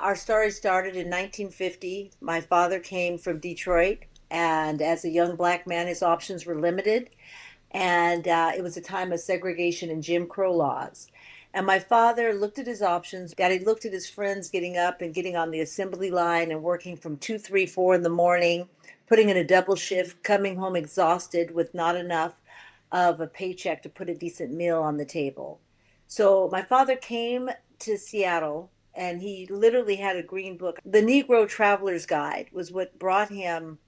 Our story started in 1950. My father came from Detroit, and as a young black man, his options were limited. And it was a time of segregation and Jim Crow laws. And my father looked at his options. Daddy looked at his friends getting up and getting on the assembly line and working from 2, 3, 4 in the morning, putting in a double shift, coming home exhausted with not enough of a paycheck to put a decent meal on the table. So my father came to Seattle and he literally had a green book. The Negro Traveler's Guide was what brought him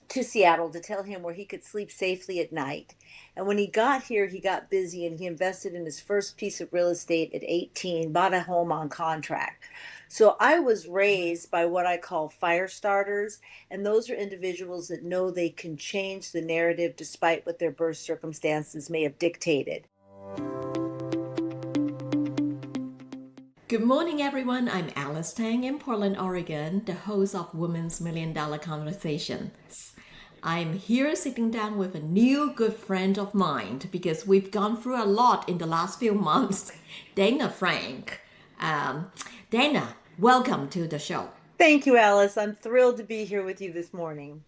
to Seattle to tell him where he could sleep safely at night. And when he got here, he got busy and he invested in his first piece of real estate at 18, bought a home on contract. So I was raised by what I call fire starters, and those are individuals that know they can change the narrative despite what their birth circumstances may have dictated. Good morning, everyone. I'm Alice Tang in Portland, Oregon, the host of Women's Million Dollar Conversations. I'm here sitting down with a new good friend of mine because we've gone through a lot in the last few months. Dana Frank. Dana, welcome to the show. Thank you, Alice. I'm thrilled to be here with you this morning.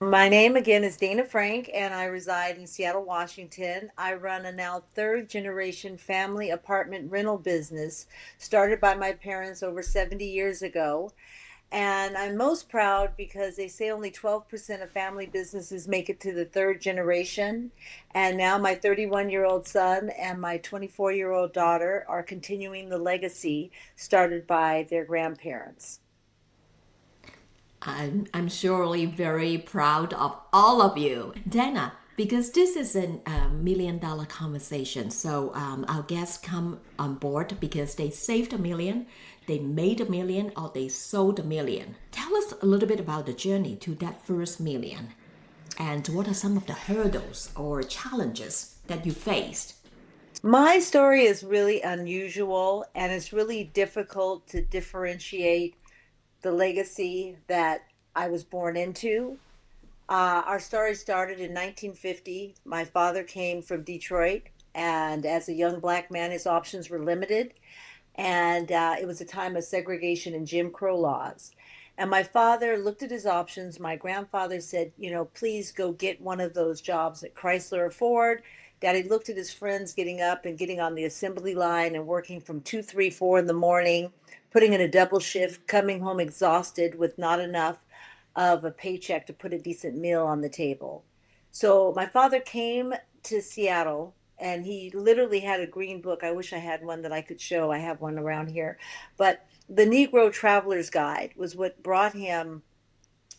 My name again is Dana Frank, and I reside in Seattle, Washington. I run a now third generation family apartment rental business started by my parents over 70 years ago. And I'm most proud because they say only 12% of family businesses make it to the third generation. And now my 31-year-old son and my 24-year-old daughter are continuing the legacy started by their grandparents. I'm surely very proud of all of you. Dana, because this is a million dollar conversation, so our guests come on board because they saved a million, they made a million, or they sold a million. Tell us a little bit about the journey to that first million and what are some of the hurdles or challenges that you faced? My story is really unusual and it's really difficult to differentiate the legacy that I was born into. Our story started in 1950. My father came from Detroit, and as a young black man, his options were limited. And it was a time of segregation and Jim Crow laws. And my father looked at his options. My grandfather said, please go get one of those jobs at Chrysler or Ford. Daddy looked at his friends getting up and getting on the assembly line and working from 2, 3, 4 in the morning, putting in a double shift, coming home exhausted with not enough of a paycheck to put a decent meal on the table. So my father came to Seattle and he literally had a green book. I wish I had one that I could show. I have one around here. But the Negro Traveler's Guide was what brought him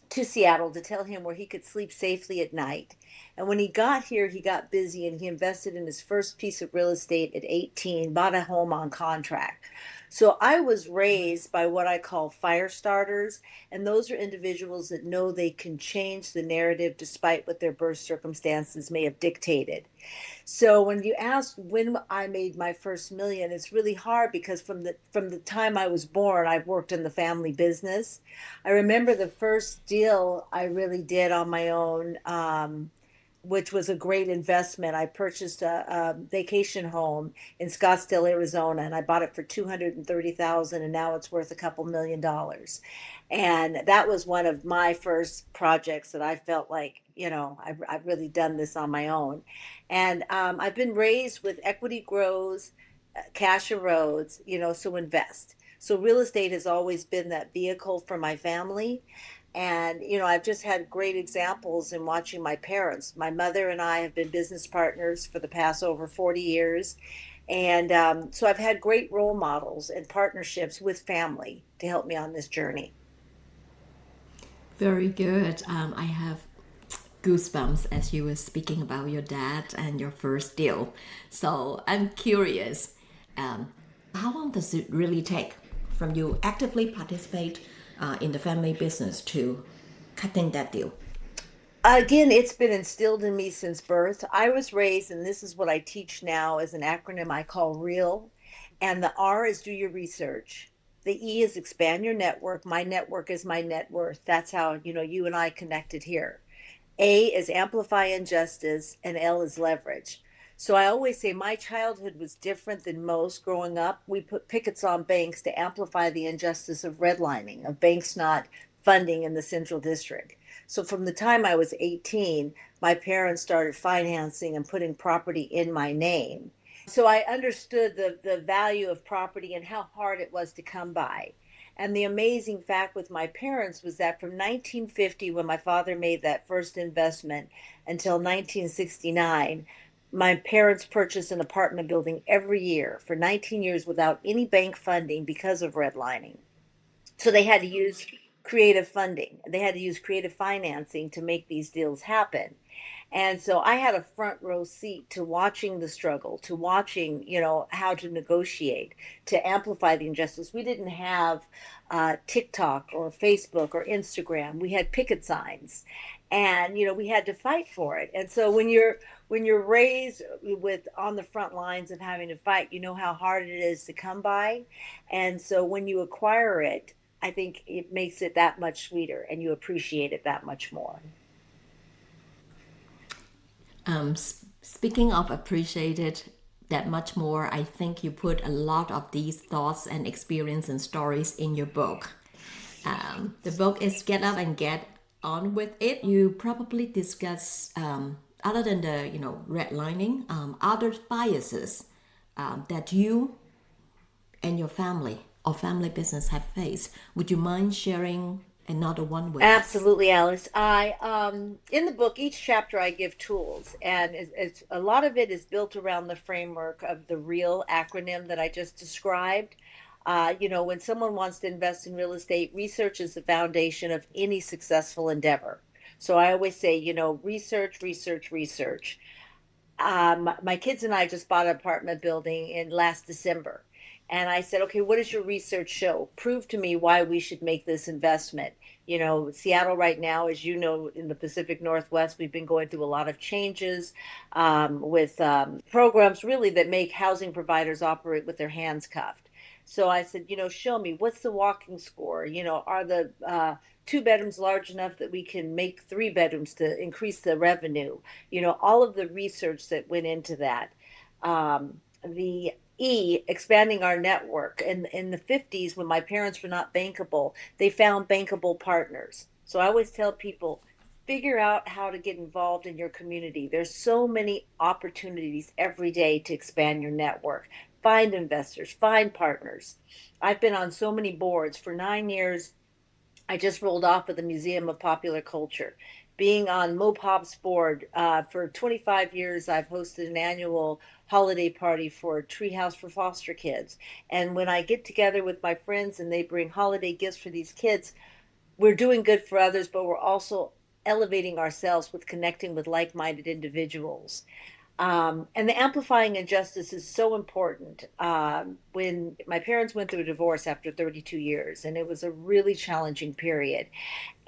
to Seattle to tell him where he could sleep safely at night. And when he got here, he got busy and he invested in his first piece of real estate at 18, bought a home on contract. So I was raised by what I call fire starters, and those are individuals that know they can change the narrative despite what their birth circumstances may have dictated. So when you ask when I made my first million, it's really hard because from the time I was born, I've worked in the family business. I remember the first deal I really did on my own, which was a great investment. I purchased a vacation home in Scottsdale, Arizona, and I bought it for 230,000, and now it's worth a couple $1 million. And that was one of my first projects that I felt like, I've really done this on my own. And I've been raised with equity grows, cash erodes, so invest. So real estate has always been that vehicle for my family. And, I've just had great examples in watching my parents. My mother and I have been business partners for the past over 40 years. And so I've had great role models and partnerships with family to help me on this journey. Very good. I have goosebumps as you were speaking about your dad and your first deal. So I'm curious, um, how long does it really take from you actively participate in the family business to cutting that deal? Again, it's been instilled in me since birth. I was raised, and this is what I teach now as an acronym I call REAL. And the R is do your research. The E is expand your network. My network is my net worth. That's how, you and I connected here. A is amplify injustice, and L is leverage. So I always say my childhood was different than most. Growing up, we put pickets on banks to amplify the injustice of redlining, of banks not funding in the central district. So from the time I was 18, my parents started financing and putting property in my name. So I understood the value of property and how hard it was to come by. And the amazing fact with my parents was that from 1950, when my father made that first investment, until 1969, my parents purchased an apartment building every year for 19 years without any bank funding because of redlining. So they had to use creative funding. They had to use creative financing to make these deals happen. And so I had a front row seat to watching the struggle, to watching, how to negotiate, to amplify the injustice. We didn't have TikTok or Facebook or Instagram. We had picket signs, and we had to fight for it. And so when you're raised with on the front lines of having to fight, you know how hard it is to come by. And so when you acquire it, I think it makes it that much sweeter, and you appreciate it that much more. Speaking of appreciated that much more, I think you put a lot of these thoughts and experience and stories in your book. The book is Get Up and Get On With It. You probably discuss, other than the redlining, other biases that you and your family or family business have faced. Would you mind sharing another one with us? Absolutely, Alice. I in the book, each chapter I give tools, and it's a lot of it is built around the framework of the REAL acronym that I just described. When someone wants to invest in real estate, research is the foundation of any successful endeavor. So I always say, research, research, research. My kids and I just bought an apartment building in last December. And I said, okay, what does your research show? Prove to me why we should make this investment. Seattle right now, as you know, in the Pacific Northwest, we've been going through a lot of changes with programs really that make housing providers operate with their hands cuffed. So I said, show me what's the walking score? Are the two bedrooms large enough that we can make three bedrooms to increase the revenue? All of the research that went into that. The expanding our network. In the 50s, when my parents were not bankable, they found bankable partners. So I always tell people, figure out how to get involved in your community. There's so many opportunities every day to expand your network. Find investors, find partners. I've been on so many boards for 9 years. I just rolled off of the Museum of Popular Culture. Being on Mopop's board for 25 years, I've hosted an annual holiday party for Treehouse for Foster Kids. And when I get together with my friends and they bring holiday gifts for these kids, we're doing good for others, but we're also elevating ourselves with connecting with like minded individuals. And the amplifying injustice is so important. When my parents went through a divorce after 32 years, and it was a really challenging period,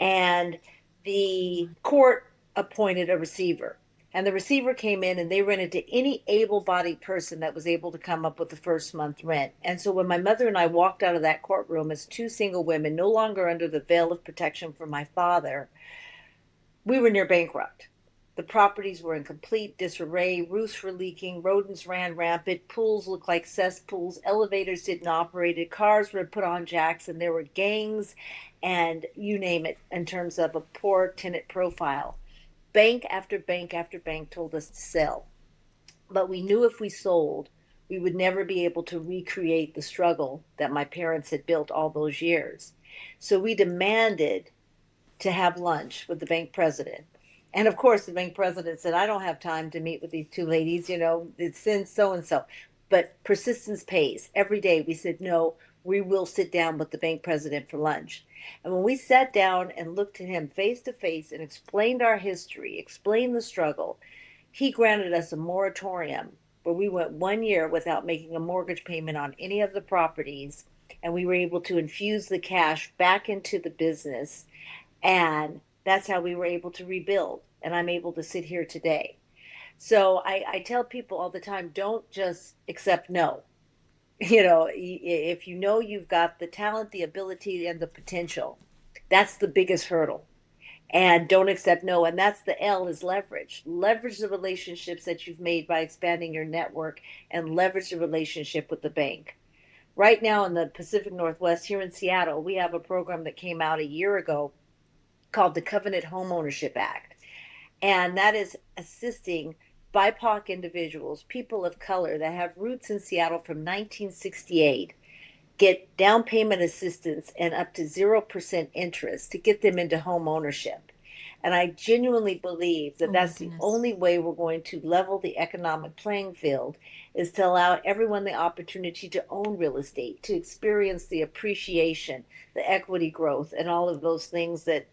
and the court appointed a receiver. And the receiver came in and they rented to any able bodied person that was able to come up with the first month rent. And so when my mother and I walked out of that courtroom as two single women, no longer under the veil of protection from my father, we were near bankrupt. The properties were in complete disarray. Roofs were leaking. Rodents ran rampant. Pools looked like cesspools. Elevators didn't operate. Cars were put on jacks, and there were gangs and you name it in terms of a poor tenant profile. Bank after bank after bank told us to sell. But we knew if we sold, we would never be able to recreate the struggle that my parents had built all those years. So we demanded to have lunch with the bank president. And of course, the bank president said, I don't have time to meet with these two ladies, it's since so and so. But persistence pays. Every day we said, no, we will sit down with the bank president for lunch. And when we sat down and looked at him face to face and explained our history, explained the struggle, he granted us a moratorium where we went 1 year without making a mortgage payment on any of the properties. And we were able to infuse the cash back into the business, and that's how we were able to rebuild. And I'm able to sit here today. So I tell people all the time, don't just accept no. If you know you've got the talent, the ability, and the potential, that's the biggest hurdle. and don't accept no. And that's the L, is leverage. Leverage the relationships that you've made by expanding your network, and leverage the relationship with the bank. Right now in the Pacific Northwest, here in Seattle, we have a program that came out a year ago called the Covenant Homeownership Act. And that is assisting BIPOC individuals, people of color that have roots in Seattle from 1968, get down payment assistance and up to 0% interest to get them into home ownership. And I genuinely believe that Oh my that's the goodness. only way we're going to level the economic playing field, is to allow everyone the opportunity to own real estate, to experience the appreciation, the equity growth, and all of those things that,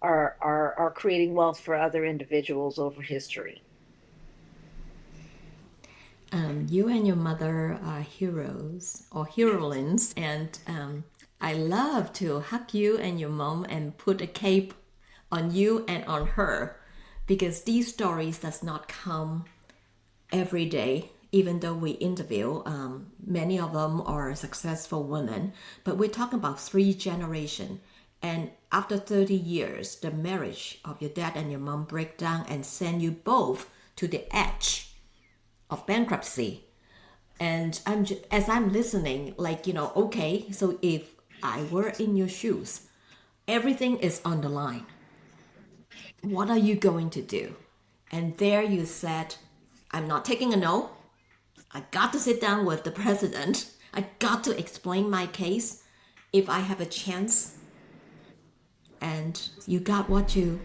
are creating wealth for other individuals over history. You and your mother are heroes or heroines, and I love to hug you and your mom and put a cape on you and on her, because these stories does not come every day. Even though we interview, many of them are successful women, but we're talking about three generations. And after 30 years, the marriage of your dad and your mom break down and send you both to the edge of bankruptcy. And as I'm listening, like, okay, so if I were in your shoes, everything is on the line. What are you going to do? And there you said, I'm not taking a no. I got to sit down with the president. I got to explain my case if I have a chance. And you got what you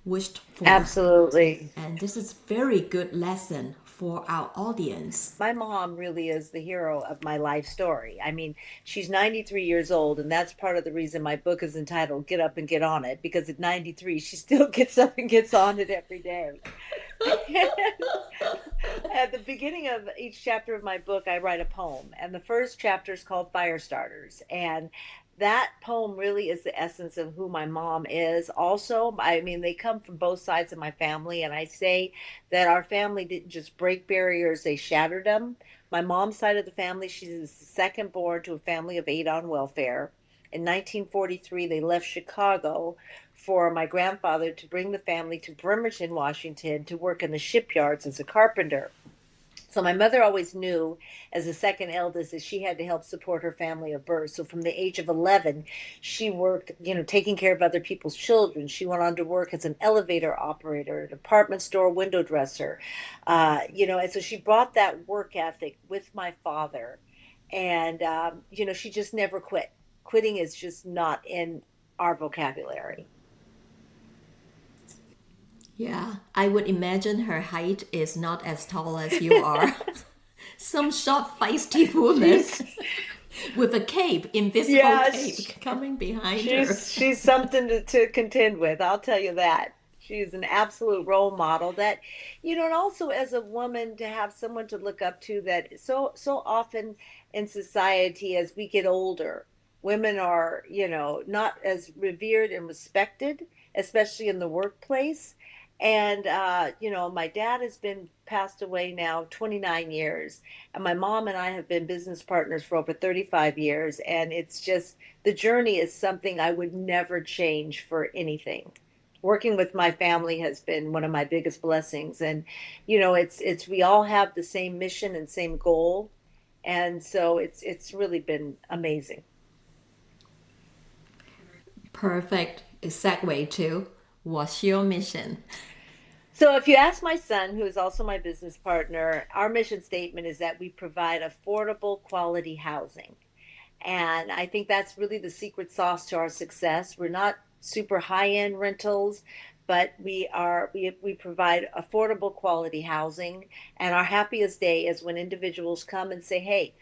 wished for. Absolutely. And this is very good lesson for our audience. My mom really is the hero of my life story. I mean, she's 93 years old, and that's part of the reason my book is entitled Get Up and Get On It, because at 93, she still gets up and gets on it every day. At the beginning of each chapter of my book, I write a poem, and the first chapter is called Fire Starters. And that poem really is the essence of who my mom is. Also, I mean, they come from both sides of my family, and I say that our family didn't just break barriers, they shattered them. My mom's side of the family, she's the second born to a family of eight on welfare. In 1943, they left Chicago for my grandfather to bring the family to Bremerton, Washington, to work in the shipyards as a carpenter. So my mother always knew, as the second eldest, that she had to help support her family of birth. So from the age of 11, she worked, taking care of other people's children. She went on to work as an elevator operator, a department store window dresser, and so she brought that work ethic with my father. And, she just never quit. Quitting is just not in our vocabulary. Yeah, I would imagine her height is not as tall as you are. Some short, feisty woman she's, with a cape, invisible yeah, cape coming behind her. she's something to contend with. I'll tell you that. She's an absolute role model that, and also as a woman to have someone to look up to, that so often in society as we get older, women are, not as revered and respected, especially in the workplace. And my dad has been passed away now 29 years, and my mom and I have been business partners for over 35 years, and it's just, the journey is something I would never change for anything. Working with my family has been one of my biggest blessings, and it's we all have the same mission and same goal, and so it's really been amazing. Perfect segue to what's your mission? So if you ask my son, who is also my business partner, our mission statement is that we provide affordable quality housing. And I think that's really the secret sauce to our success. We're not super high end rentals, but we provide affordable quality housing. And our happiest day is when individuals come and say, "Hey,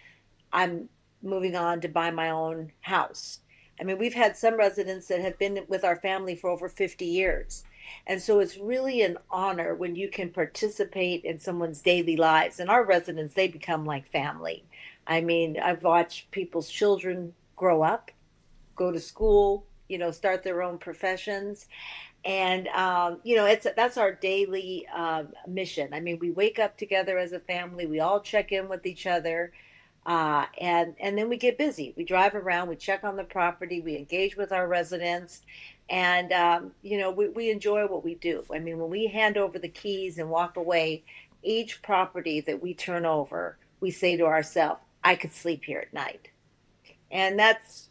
I'm moving on to buy my own house." I mean, we've had some residents that have been with our family for over 50 years. And so it's really an honor when you can participate in someone's daily lives. And our residents, they become like family. I mean, I've watched people's children grow up, go to school, start their own professions. And, that's our daily mission. I mean, we wake up together as a family, we all check in with each other. And then we get busy. We drive around, we check on the property, we engage with our residents, and we enjoy what we do. I mean, when we hand over the keys and walk away, each property that we turn over, we say to ourselves, "I could sleep here at night," and that's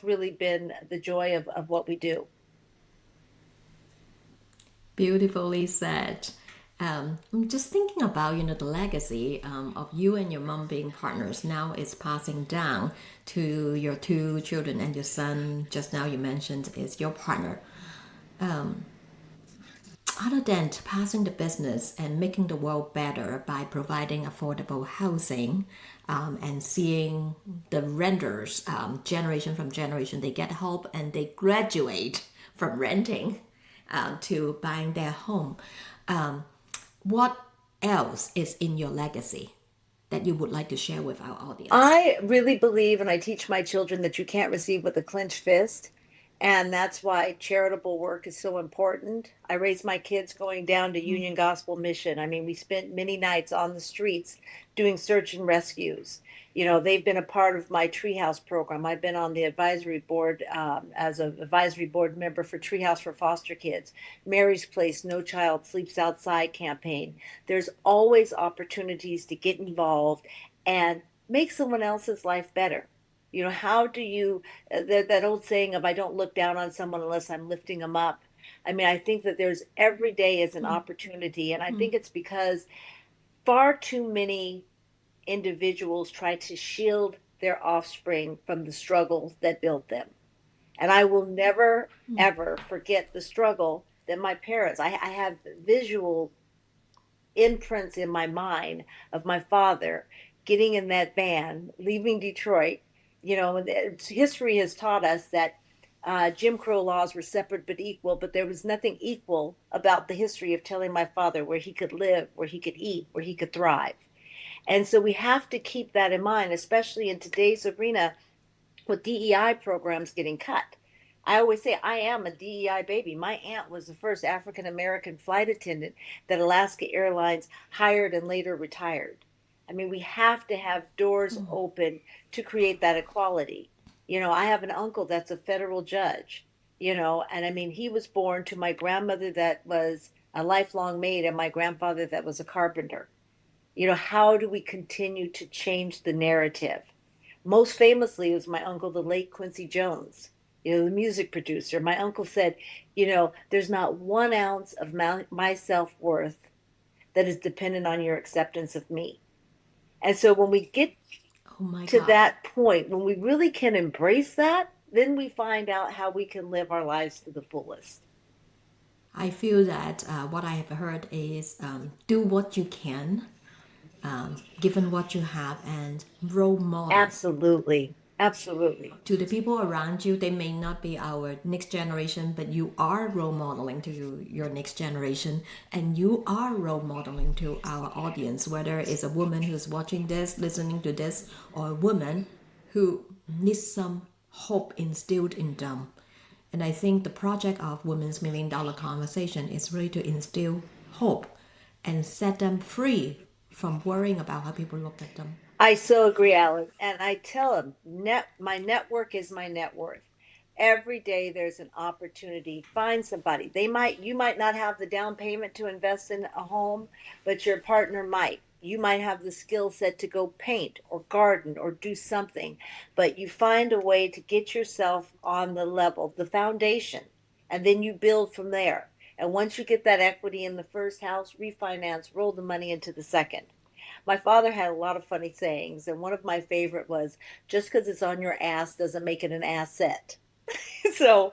really been the joy of what we do. Beautifully said. I'm just thinking about the legacy of you and your mom being partners now is passing down to your two children, and your son just now you mentioned is your partner. Other than passing the business and making the world better by providing affordable housing, and seeing the renters, generation from generation, they get help and they graduate from renting to buying their home. What else is in your legacy that you would like to share with our audience? I really believe, and I teach my children, that you can't receive with a clenched fist. And that's why charitable work is so important. I raised my kids going down to Union Gospel Mission. I mean, we spent many nights on the streets doing search and rescues. They've been a part of my Treehouse program. I've been on the advisory board as an advisory board member for Treehouse for Foster Kids, Mary's Place, No Child Sleeps Outside campaign. There's always opportunities to get involved and make someone else's life better. How do you, that old saying of, "I don't look down on someone unless I'm lifting them up." I mean, I think that there's every day is an opportunity. And I think it's because far too many individuals try to shield their offspring from the struggles that built them. And I will never, ever forget the struggle that my parents, I have visual imprints in my mind of my father getting in that van, leaving Detroit. History has taught us that Jim Crow laws were separate but equal, but there was nothing equal about the history of telling my father where he could live, where he could eat, where he could thrive. And so we have to keep that in mind, especially in today's arena with DEI programs getting cut. I always say I am a DEI baby. My aunt was the first African American flight attendant that Alaska Airlines hired and later retired. I mean, we have to have doors open to create that equality. I have an uncle that's a federal judge, and I mean, he was born to my grandmother that was a lifelong maid and my grandfather that was a carpenter. How do we continue to change the narrative? Most famously was my uncle, the late Quincy Jones, the music producer. My uncle said, there's not 1 ounce of my self worth that is dependent on your acceptance of me. And so when we get Oh my to God. that point, when we really can embrace that, then we find out how we can live our lives to the fullest. I feel that what I have heard is do what you can, given what you have, and role model Absolutely. Absolutely. to the people around you. They may not be our next generation, but you are role modeling to your next generation, and you are role modeling to our audience, whether it's a woman who's watching this, listening to this, or a woman who needs some hope instilled in them. And I think the project of Women's $1 Million Conversation is really to instill hope and set them free from worrying about how people look at them. I so agree, Alice. And I tell them, my network is my net worth. Every day there's an opportunity. Find somebody. You might not have the down payment to invest in a home, but your partner might. You might have the skill set to go paint or garden or do something, but you find a way to get yourself on the level, the foundation, and then you build from there. And once you get that equity in the first house, refinance, roll the money into the second. My father had a lot of funny sayings, and one of my favorite was, "Just because it's on your ass doesn't make it an asset." So,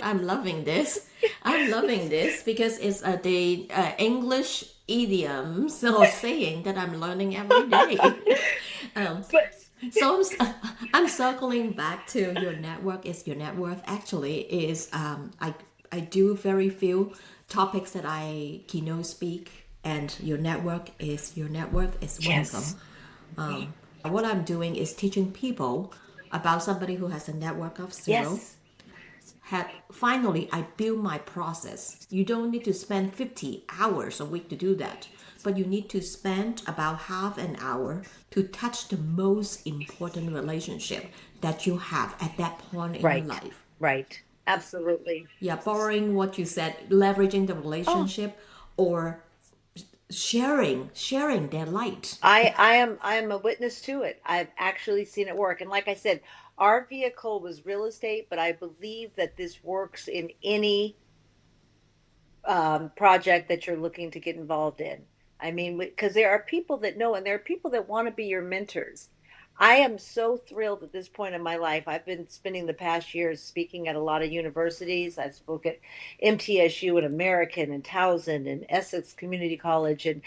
I'm loving this. I'm loving this because it's the English idioms or saying that I'm learning every day. um, but so I'm circling back to your network is your net worth. Actually, is I do very few topics that I keynote speak, and your network is your net worth is one of yes, them. What I'm doing is teaching people about somebody who has a network of zero, yes, had finally I built my process. You don't need to spend 50 hours a week to do that, but you need to spend about half an hour to touch the most important relationship that you have at that point in your Right. life. Right. Absolutely. Yeah, borrowing what you said, leveraging the Oh, relationship, or sharing their light. I am a witness to it. I've actually seen it work. And like I said, our vehicle was real estate, but I believe that this works in any project that you're looking to get involved in. I mean, because there are people that know, and there are people that want to be your mentors. I am so thrilled at this point in my life. I've been spending the past years speaking at a lot of universities. I've spoke at MTSU and American and Towson and Essex Community College, and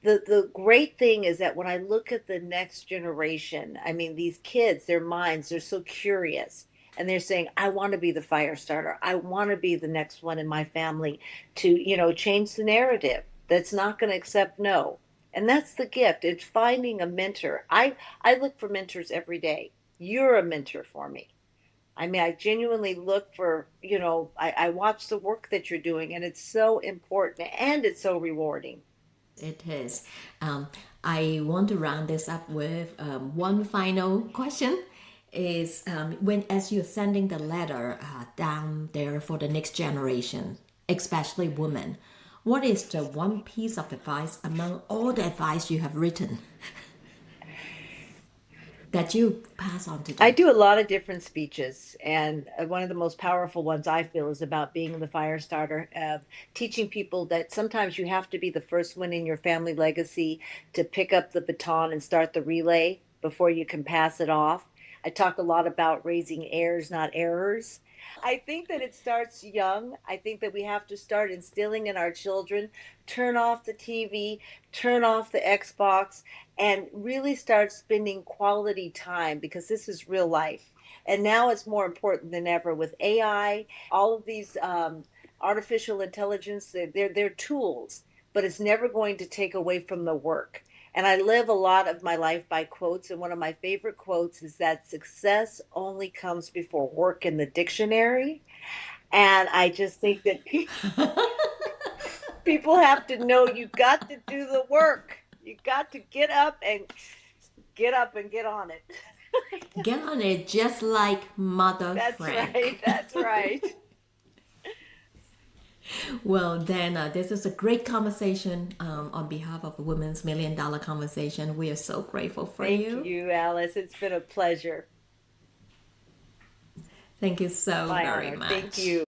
the great thing is that when I look at the next generation, I mean, these kids, their minds, they're so curious. And they're saying, I want to be the fire starter. I want to be the next one in my family to, change the narrative that's not going to accept no. And that's the gift. It's finding a mentor. I look for mentors every day. You're a mentor for me. I mean, I genuinely look for, I watch the work that you're doing, and it's so important and it's so rewarding. It is. Um, I want to round this up with one final question. Is when as you're sending the letter down there for the next generation, especially women, what is the one piece of advice among all the advice you have written that you pass on to I them? do a lot of different speeches, and one of the most powerful ones I feel is about being the fire starter, of teaching people that sometimes you have to be the first one in your family legacy to pick up the baton and start the relay before you can pass it off. I talk a lot about raising heirs, not errors. I think that it starts young. I think that we have to start instilling in our children, turn off the TV, turn off the Xbox, and really start spending quality time, because this is real life. And now it's more important than ever with AI, all of these artificial intelligence. They're tools, but it's never going to take away from the work. And I live a lot of my life by quotes. And one of my favorite quotes is that success only comes before work in the dictionary. And I just think that people have to know you got to do the work. You got to get on it. Get on it just like Mother That's right. Frank. That's right. Well, Dana, this is a great conversation on behalf of Women's $1 Million Conversation. We are so grateful for Thank you. you, Alice. It's been a pleasure. Thank you so My very honor. Thank much. you.